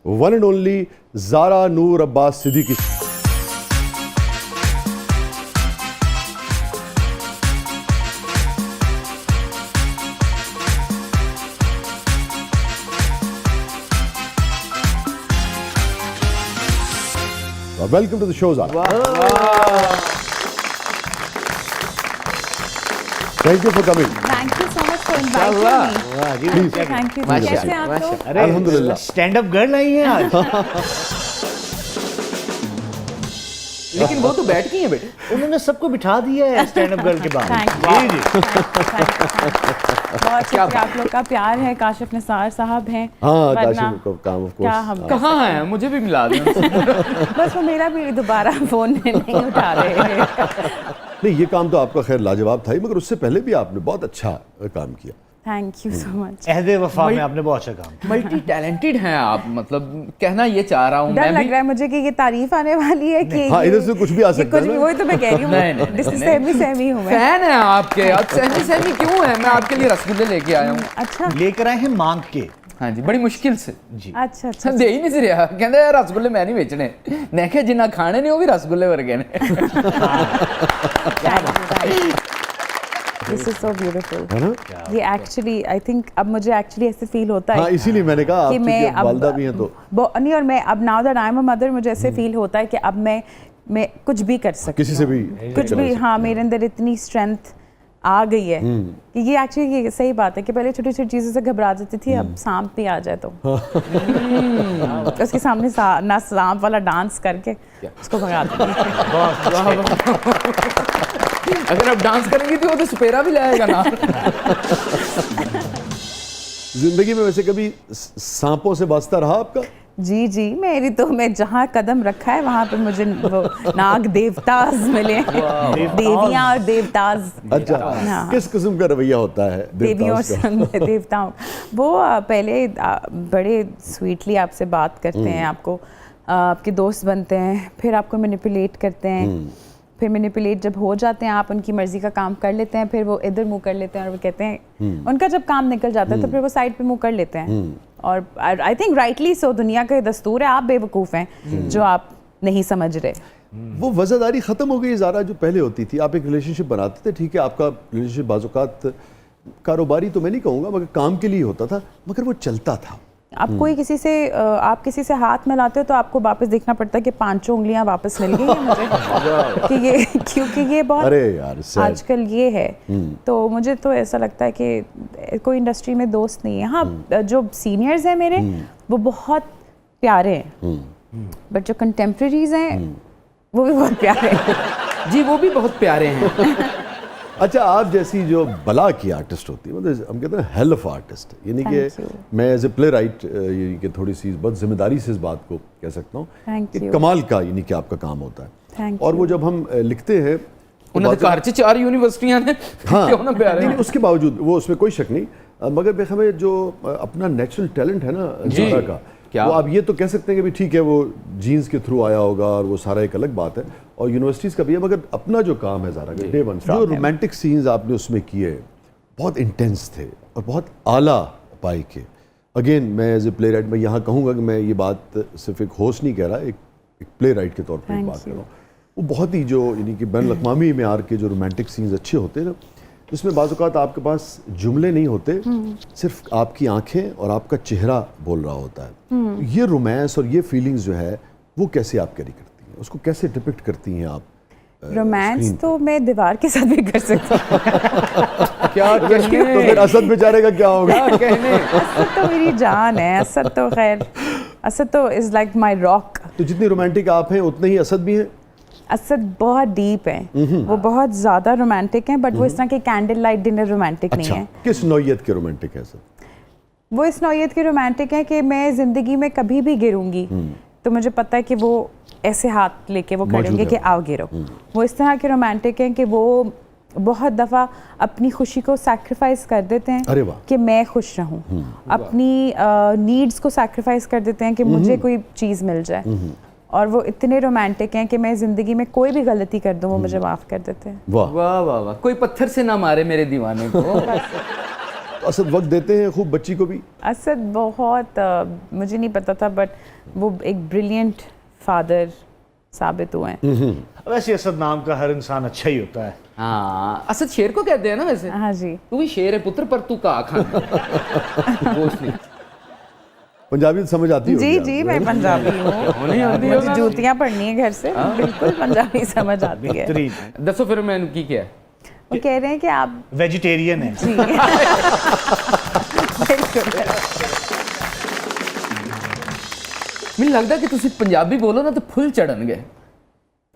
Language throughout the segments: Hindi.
One and only Zara Noor Abbas Siddiqui. Welcome to the show Zara. Thank you for coming. Thank you so much for inviting me. Thank you. कैसे हैं आप लोग? अल्हम्दुलिल्लाह। स्टैंड अप गर्ल आई हैं आज। लेकिन वो तो बैठ गई हैं बेटे। उन्होंने सबको बिठा दिया है स्टैंड अप गर्ल के बाद। थैंक जी जी। बहुत शुक्रिया आप लोग का प्यार है। काशिफ निसार साहब हैं। हाँ, वरना काशिफ को काम ऑफ क्या कोर्स। हम कहाँ हैं? मुझे भी मिला दें। बस वो मेरा भी दोबारा फोन नहीं उठा रहे। नहीं, ये काम तो आपका खैर लाजवाब था ही, मगर उससे पहले भी आपने बहुत अच्छा काम किया। Thank you so much. Ehd e Wafa में आपने बहुत अच्छा काम किया। मल्टी टैलेंटेड हैं आप, मतलब कहना ये चाह रहा हूँ डर मैं लग भी। रहा है मुझे कि ये तारीफ आने वाली है कि हाँ, इधर से कुछ भी आ ये सकता है कुछ भी, ना। वही तो मैं कह रही हूँ। नहीं, नहीं, जिससे नहीं। सहमी हूँ मैं। फैन है आपके। आप सहमी सहमी क्यों है? मैं आपके लिए रसगुल्ले लेके आया हूँ। अच्छा लेकर आए हैं मांग के। हाँ जी, बड़ी मुश्किल से। जी। अच्छा अच्छा। दे ही नहीं सी रहा। कहते यार रसगुल्ले मैं नहीं बेचने। मैं क्या जिन्ना खाने ने वो भी रसगुल्ले वर्गे ने। This is so beautiful. है ना? ये एक्चुअली आई थिंक अब मुझे एक्चुअली ऐसे फील होता है हाँ, इसीलिए मैंने कहा कि आप मैं क्योंकि वालिदा भी हैं तो। नहीं, और मैं अब now that I am a mother मुझे ऐसे फील होता है कि अब मैं कुछ भी कर सकती किसी से भी कुछ भी। हाँ, मेरे अंदर इतनी स्ट्रेंथ आ गई है कि ये एक्चुअली ये सही बात है कि पहले छोटी छोटी चीज़ों से घबरा जाती थी, अब सांप भी आ जाए तो उसके सामने ना सांप वाला डांस करके उसको भगा देती। अगर आप डांस करेंगी तो वो तो सुपेरा भी लाएगा ना। जिंदगी में वैसे कभी सांपों से वास्ता रहा आपका? जी जी, मैं जहाँ कदम रखा है वहाँ पे मुझे वो नाग देवताज मिले, देवियाँ और देवताज। अच्छा, हाँ। किस किस्म का रवैया होता है देवियों देवताओं का? से देवताओं वो पहले बड़े स्वीटली आपसे बात करते हैं, आपको आपके दोस्त बनते हैं, फिर आपको मैनिपुलेट करते हैं, फिर मैनिपुलेट जब हो जाते हैं आप उनकी मर्जी का काम कर लेते हैं, फिर वो इधर मुंह कर लेते हैं और वो कहते हैं उनका जब काम निकल जाता है तो फिर वो साइड पे मुंह कर लेते हैं। और आई थिंक राइटली सो, दुनिया का दस्तूर है, आप बेवकूफ़ हैं जो आप नहीं समझ रहे। वो वज़ादारी ख़त्म हो गई ज़ारा जो पहले होती थी। आप एक रिलेशनशिप बनाते थे, ठीक है, आपका रिलेशनशिप बाज़-औक़ात कारोबारी तो मैं नहीं कहूँगा मगर काम के लिए होता था, मगर वो चलता था। आप आप किसी से हाथ मिलाते हो तो आपको वापस देखना पड़ता है कि पांचों उंगलियां वापस मिल गई हैं मुझे कि ये, क्योंकि ये बहुत अरे यार आजकल ये है। तो मुझे तो ऐसा लगता है कि कोई इंडस्ट्री में दोस्त नहीं है। हाँ, जो सीनियर्स हैं मेरे वो बहुत प्यारे हैं, बट जो कंटेम्प्रेरीज हैं वो भी बहुत प्यारे हैं। जी, वो भी बहुत प्यारे हैं। अच्छा, आप जैसी जो बला की आर्टिस्ट होती है, मतलब हम कहते हैं हेल ऑफ आर्टिस्ट, यानी Thank कि you. मैं एज ए प्ले राइट यानी कि थोड़ी सी बहुत जिम्मेदारी से इस बात को कह सकता हूँ Thank कि you. कमाल का यानी कि आपका काम होता है। Thank और you. वो जब हम लिखते हैं तो उन्होंने बात- घर से 4 यूनिवर्सिटियां ने। हाँ, क्यों ना प्यारे नहीं, हैं? उसके बावजूद वो उसमें कोई शक नहीं, मगर बेखबर जो अपना नेचुरल टैलेंट है ना जी, ज़ारा का, क्या? वो आप ये तो कह सकते हैं कि भी ठीक है वो जीन्स के थ्रू आया होगा और वो सारा एक अलग बात है, और यूनिवर्सिटीज़ का भी है, मगर अपना जो काम है ज़ारा का डे वन जो रोमांटिक सीन्स आपने उसमें किए बहुत इंटेंस थे और बहुत आला पाई के। अगेन मैं एज ए प्ले राइट मैं यहाँ कहूँगा कि मैं ये बात सिर्फ एक होस्ट नहीं कह रहा, एक प्ले राइट के तौर पर Thank बात कर you. रहा हूँ। वो बहुत ही जो यानी कि बैन अवी मेयार के जो रोमांटिक सीन्स अच्छे होते हैं ना, जिसमें बाज़-औक़ात आपके पास जुमले नहीं होते, सिर्फ आपकी आंखें और आपका चेहरा बोल रहा होता है। ये रोमांस और ये फीलिंग्स जो है वो कैसे आप कैरी करती हैं, उसको कैसे डिपिक्ट करती हैं आप? रोमांस तो मैं दीवार के साथ भी कर सकती हूँ। क्या तो कहने? फिर असद बेचारे का क्या होगा? क्या कहने? असद तो मेरी जान है। असद तो खैर, असद तो इज़ लाइक माई रॉक। तो जितनी रोमांटिक आप हैं उतने ही असद भी हैं। असद बहुत डीप है, वो बहुत ज़्यादा रोमांटिक हैं, बट वो इस तरह के कैंडल लाइट डिनर रोमांटिक नहीं अच्छा, है। किस नौयत के रोमांटिक है सर? वो इस नौयत के रोमांटिक हैं कि मैं ज़िंदगी में कभी भी गिरूंगी तो मुझे पता है कि वो ऐसे हाथ लेके वो खड़े मौजूद होंगे है कि आओ गिरो। वो इस तरह के रोमांटिक हैं कि वो बहुत दफ़ा अपनी खुशी को सैक्रिफाइस कर देते हैं अरे वाह। कि मैं खुश रहूं, अपनी नीड्स को सैक्रिफाइस कर देते हैं कि मुझे कोई चीज़ मिल जाए, और वो इतने रोमांटिक हैं कि मैं ज़िंदगी में कोई भी गलती कर दूं वो मुझे माफ़ कर देते हैं। वाह। वाह वाह वाह, कोई पत्थर से ना मारे मेरे दीवाने को। असद वक्त देते हैं खूब बच्ची को भी? असद बहुत मुझे नहीं पता था बट वो एक ब्रिलियंट फादर साबित हुए हैं। वैसे असद नाम का हर इंसान अच्छा ही होता है। हाँ, असद शेर को कहते हैं ना वैसे। हाँ जी। तू भी शेर है पुत्र, पर तू का खाना गोश्त नहीं। पंजाबी तो समझ आती होगी जी आपको, जी है मैं ना? पंजाबी हूँ, मुझे जूतियाँ पढ़नी है घर से, बिल्कुल पंजाबी समझ आती है। बेहतरीन। दसो फिर मैंने की क्या है? वो कह रहे हैं कि आप वेजिटेरियन है। जी बिल्कुल। ਮੈਨੂੰ ਲੱਗਦਾ ਕਿ ਤੁਸੀਂ ਪੰਜਾਬੀ ਬੋਲੋ ਨਾ ਤਾਂ ਫੁੱਲ ਚੜਨਗੇ।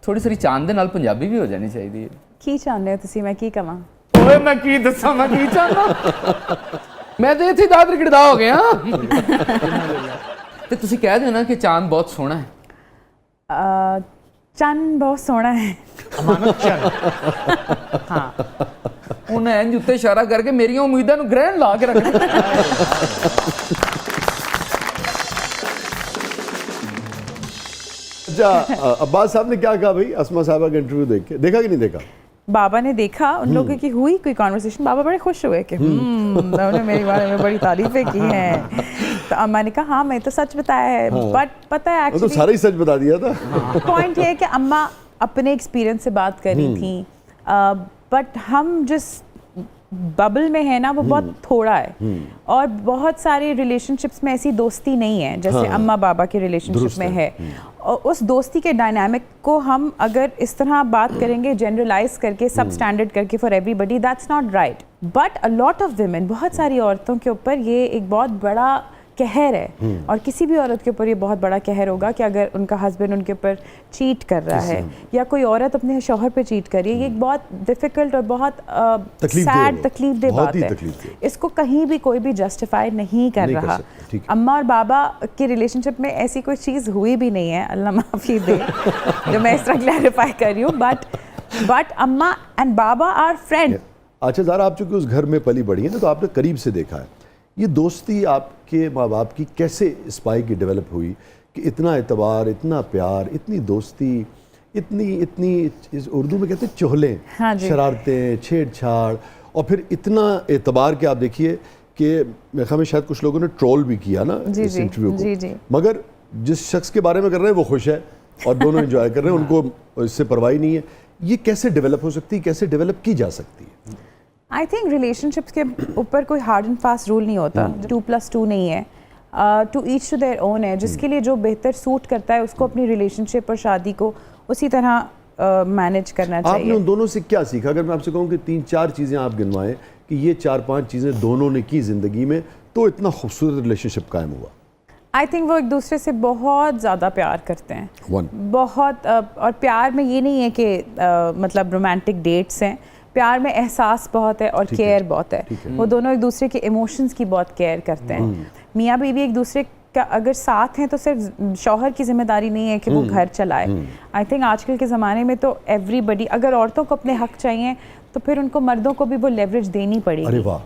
ਥੋੜੀ ਸਾਰੀ ਚਾਂਦ ਦੇ ਨਾਲ ਪੰਜਾਬੀ ਵੀ ਹੋ ਜਾਣੀ ਚਾਹੀਦੀ ਹੈ। ਕੀ ਚਾਹੁੰਦੇ ਹੋ ਤੁਸੀਂ ਮੈਂ ਕੀ ਕਵਾਂ? ਓਏ ਮੈਂ ਕੀ ਦੱਸਾਂ, ਮੈਂ ਕੀ ਚਾਹੁੰਦਾ? ਮੈਂ ਤੇ ਇੱਥੇ ਦਾਦਰ ਗਿੜਦਾ ਹੋ ਗਿਆ। ਤੇ ਤੁਸੀਂ ਕਹਿ ਦਿਓ ਨਾ ਕਿ ਚਾਂਦ ਬਹੁਤ ਸੋਹਣਾ ਹੈ। ਚੰਨ ਬਹੁਤ ਸੋਹਣਾ ਹੈ। अमानत चंद। हाँ ਉਹਨੇ ਇੰਜ ਉੱਤੇ ਇਸ਼ਾਰਾ ਕਰਕੇ ਮੇਰੀਆਂ ਉਮੀਦਾਂ ਨੂੰ ਗ੍ਰਹਿਣ ਲਾ ਕੇ ਰੱਖ ਦਿੱਤਾ। अच्छा, अब्बास साहब ने क्या कहा भाई अस्मा साहबा का इंटरव्यू देख के? देखा कि नहीं देखा? बाबा ने देखा, उन लोगों की हुई कोई कॉन्वर्सेशन, बाबा बड़े खुश हुए कि उन्होंने मेरे बारे में बड़ी तारीफें की हैं। तो अम्मा ने कहा हाँ मैं तो सच बताया है, बट पता है वो तो एक्चुअली सारा ही सच बता दिया था। पॉइंट ये है कि अम्मा अपने एक्सपीरियंस से बात कर रही थी, बट हम जिस बबल में है ना वो बहुत थोड़ा है, और बहुत सारे रिलेशनशिप्स में ऐसी दोस्ती नहीं है जैसे अम्मा बाबा के रिलेशनशिप में है। और उस दोस्ती के डायनामिक को हम अगर इस तरह बात करेंगे जनरलाइज करके, सब स्टैंडर्ड करके for everybody, that's not right. But a lot of women, बहुत सारी औरतों के ऊपर ये एक बहुत बड़ा कहर है, और किसी भी औरत के ऊपर ये बहुत बड़ा कहर होगा कि अगर उनका हस्बैंड उनके ऊपर चीट कर रहा है या कोई औरत अपने शौहर पे चीट कर रही है। ये एक बहुत डिफिकल्ट और बहुत सैड तकलीफ-दह बात है। इसको कहीं भी कोई भी जस्टिफाई नहीं कर रहा। अम्मा और बाबा के रिलेशनशिप में ऐसी कोई चीज़ हुई भी नहीं है, अल्लाह माफ़ी दे जो मैं इस तरह क्लैरिफाई कर रही हूँ, बट अम्मा एंड बाबा आर फ्रेंड। अच्छा ज़ारा, आप चूँकि उस घर में पली बढ़ी है ना, तो आपने करीब से देखा है ये दोस्ती आपके माँ बाप की कैसे स्पाई की डेवलप हुई कि इतना एतबार, इतना प्यार, इतनी दोस्ती, इतनी इस उर्दू में कहते हैं चोहलें, हाँ जी। शरारतें, छेड़छाड़, और फिर इतना एतबार कि आप देखिए कि मेरे ख्याल में शायद कुछ लोगों ने ट्रोल भी किया ना इस इंटरव्यू को, मगर जिस शख्स के बारे में कर रहे हैं वो खुश है और दोनों एंजॉय कर रहे हैं, उनको इससे परवाही नहीं है। ये कैसे डेवलप हो सकती है, कैसे डेवलप की जा सकती है? आई थिंक रिलेशनशिप्स के ऊपर कोई हार्ड एंड फास्ट रूल नहीं होता, 2+2 नहीं है, टू ईच टू देयर ओन है। जिसके लिए जो बेहतर सूट करता है उसको अपनी रिलेशनशिप और शादी को उसी तरह मैनेज करना चाहिए। आपने उन दोनों से क्या सीखा? अगर मैं आपसे कहूँ कि 3-4 चीज़ें आप गिनवाएं कि ये 4-5 चीज़ें दोनों ने की ज़िंदगी में तो इतना खूबसूरत रिलेशनशिप कायम हुआ। आई थिंक वो एक दूसरे से बहुत ज़्यादा प्यार करते हैं, बहुत, और प्यार में ये नहीं है कि मतलब रोमांटिक डेट्स हैं, प्यार में एहसास बहुत है और केयर बहुत है। वो दोनों एक दूसरे के इमोशंस की बहुत केयर करते हैं। मियाँ बीवी एक दूसरे का अगर साथ हैं तो सिर्फ शौहर की जिम्मेदारी नहीं है कि वो घर चलाए। आई थिंक आजकल के ज़माने में तो एवरीबडी, अगर औरतों को अपने हक चाहिए तो फिर उनको मर्दों को भी वो लेवरेज देनी पड़ेगी। अरे वाह,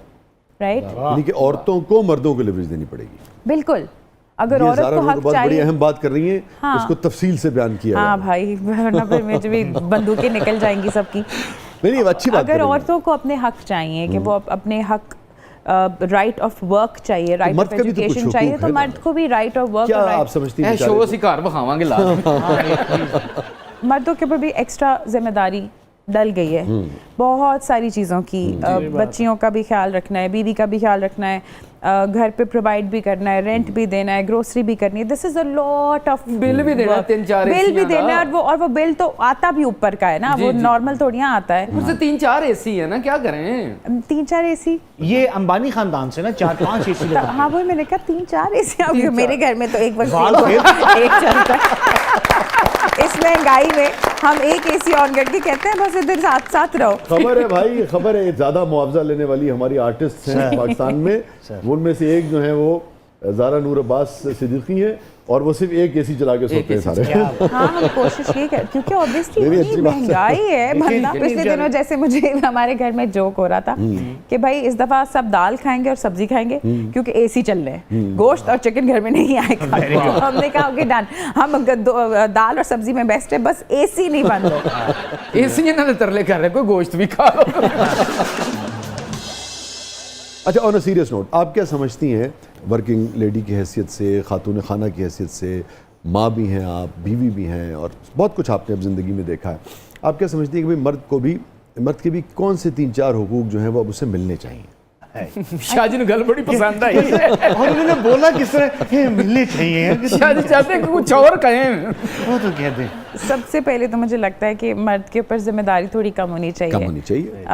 राइट, यानी कि औरतों को मर्दों को लेवरेज देनी पड़ेगी। बिल्कुल, अगर औरत को हक बहुत चाहिए, बड़ी अहम बात कर रही हैं, हाँ, उसको तफसील से बयान किया। हाँ भाई, वरना फिर मुझे भी बंदूकें निकल जाएंगी सबकी। नहीं, अच्छी बात। अगर औरतों को अपने हक चाहिए कि वो अपने हक, राइट ऑफ वर्क चाहिए, राइट ऑफ एजुकेशन चाहिए, तो मर्द को भी राइट ऑफ वर्क। क्या आप समझती हैं? शो ਅਸੀਂ ਘਰ ਬਖਾਵਾਂਗੇ ਲਾ मर्दों के ऊपर भी एक्स्ट्रा जिम्मेदारी डल गई है, बहुत सारी चीज़ों की। बच्चियों का भी ख्याल रखना है, बीवी का भी ख्याल रखना है, घर पे प्रोवाइड भी करना है, रेंट भी देना है, ग्रोसरी भी करनी है। This is a lot of bill भी देना है, 3-4 बिल भी देना है, और वो बिल तो आता भी ऊपर का है ना, वो नॉर्मल थोड़ी यहाँ आता है। मुझसे 3-4 एसी है ना, क्या करें? 3-4 एसी, ये अंबानी खानदान से ना 4-5 एसी लगा। हाँ वो मैंने कहा 3-4 एसी। मेरे घर में तो एक वक्त एक चलता है। इस महंगाई में हम एक एसी ऑन करके कहते हैं बस इधर साथ साथ रहो। खबर है भाई, खबर है, ज्यादा मुआवजा लेने वाली हमारी आर्टिस्ट हैं पाकिस्तान में, उनमें से एक जो है वो ज़ारा नूर अब्बास सिद्दीकी है, और वो सिर्फ एक एसी चला के सोते हैं सारे। हाँ, हम कोशिश ये कर, क्योंकि ऑब्वियसली महंगाई है। वरना पिछले दिनों जैसे मुझे हमारे घर में जोक हो रहा था कि भाई इस दफा सब दाल खाएंगे और सब्जी खाएंगे क्योंकि एसी चल रहे हैं, गोश्त और चिकन घर में नहीं आएगा। हमने कहा ओके डन, हम दाल और सब्जी में बेस्ट है, बस एसी नहीं बंद हो। एसी इन्होंने तरले कर रहे, कोई गोश्त भी खा लो। अच्छा, ऑन अ सीरियस नोट, आप क्या समझती हैं वर्किंग लेडी की हैसियत से, खातून खाना की हैसियत से, माँ भी हैं आप, बीवी भी हैं और बहुत कुछ आपने अब ज़िंदगी में देखा है, आप क्या समझती हैं कि भाई मर्द के भी कौन से 3-4 हुकूक जो हैं वो अब उसे मिलने चाहिए? शाहजी ने गल बड़ी पसंद आई और उन्होंने बोला किस तरह ये मिलने चाहिए, शाहजी चाहते हैं कि कुछ और कहें। वो तो कह दे। सबसे पहले तो मुझे लगता है कि मर्द के ऊपर जिम्मेदारी थोड़ी कम होनी चाहिए। कम होनी चाहिए।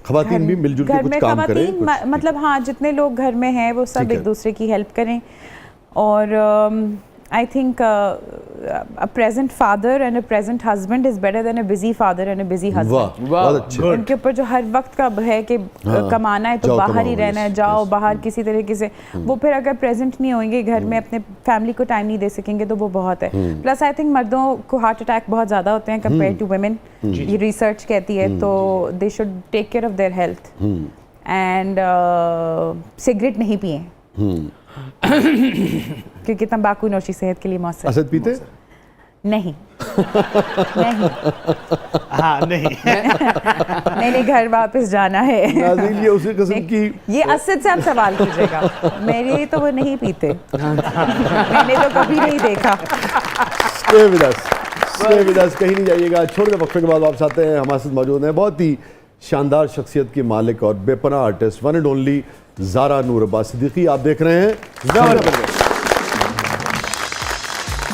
खवातीन भी मिलजुल के कुछ काम करें। मतलब हाँ, जितने लोग घर में हैं वो सब एक दूसरे की हेल्प करें। और I think a present father and a present husband is better than a busy father and a busy husband। बहुत अच्छे। उनके ऊपर जो हर वक्त का है कि कमाना है तो बाहर ही रहना है, जाओ बाहर किसी तरीके से, वो फिर अगर प्रेजेंट नहीं होंगे घर में, अपने फैमिली को टाइम नहीं दे सकेंगे तो वो बहुत है। प्लस आई थिंक मर्दों को हार्ट अटैक बहुत ज़्यादा होते हैं कंपेयर टू वुमेन, ये रिसर्च कहती है। तो they should take care of their health and cigarette नहीं पिए क्योंकि तंबाकू नोशी सेहत के लिए मौसम। असद पीते? नहीं नहीं हाँ नहीं नहीं, घर वापस जाना है। नाज़रीन, ये उसी किस्म की, ये असद से आप सवाल कीजिएगा, मेरे तो वो नहीं पीते, मैंने तो कभी नहीं देखा। Stay with us, कहीं नहीं जाइएगा। छोटे वक्फे के बाद वापस आते हैं। हमारे साथ मौजूद हैं बहुत ही शानदार शख्सियत के मालिक और बेपनाह artist, one and only Zara Noor Abbas Siddiqui. आप देख रहे हैं